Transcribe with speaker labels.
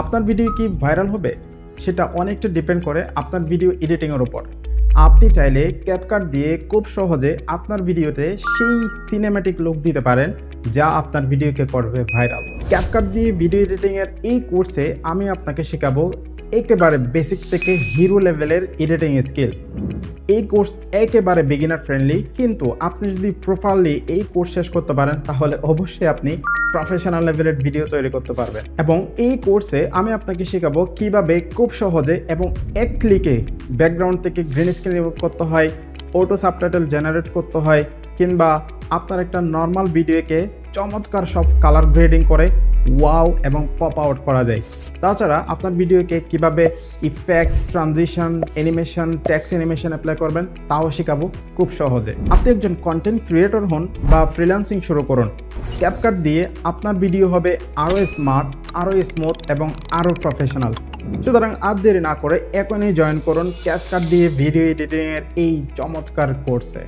Speaker 1: আপনার ভিডিও কি ভাইরাল হবে সেটা অনেকটা ডিপেন্ড করে আপনার ভিডিও এডিটিংয়ের উপর। আপনি চাইলে ক্যাপকাট দিয়ে খুব সহজে আপনার ভিডিওতে সেই সিনেম্যাটিক লুক দিতে পারেন যা আপনার ভিডিওকে করবে ভাইরাল। ক্যাপকাট দিয়ে ভিডিও এডিটিংয়ের এই কোর্সে আমি আপনাকে শেখাবো একেবারে বেসিক থেকে হিরো লেভেলের এডিটিং স্কিল। এই কোর্স একেবারে বিগিনার ফ্রেন্ডলি, কিন্তু আপনি যদি প্রপারলি এই কোর্স শেষ করতে পারেন তাহলে অবশ্যই আপনি প্রফেশনাল লেভেলের ভিডিও তৈরি করতে পারবেন। এবং এই কোর্সে আমি আপনাকে শেখাবো কিভাবে খুব সহজে এবং এক ক্লিকে ব্যাকগ্রাউন্ড থেকে গ্রিন স্ক্রিন রিমুভ করতে হয়, অটো সাবটাইটেল জেনারেট করতে হয়, কিংবা আপনার একটা নর্মাল ভিডিওকে চমৎকার সব কালার গ্রেডিং করে ওয়াও এবং পপ আউট করা যায়। তাছাড়া আপনার ভিডিওকে কিভাবে effect, transition, animation, text animation apply করবেন তাও শেখাবো খুব সহজে। আপনি একজন কন্টেন্ট ক্রিয়েটর হন বা ফ্রিল্যান্সিং শুরু করুন, ক্যাপকাট দিয়ে আপনার ভিডিও হবে আরও স্মার্ট, আরও স্মুথ এবং আরও প্রফেশনাল। সুতরাং আর দেরি না করে এখনই জয়েন করুন ক্যাপকাট দিয়ে ভিডিও এডিটিংয়ের এই চমৎকার কোর্সে।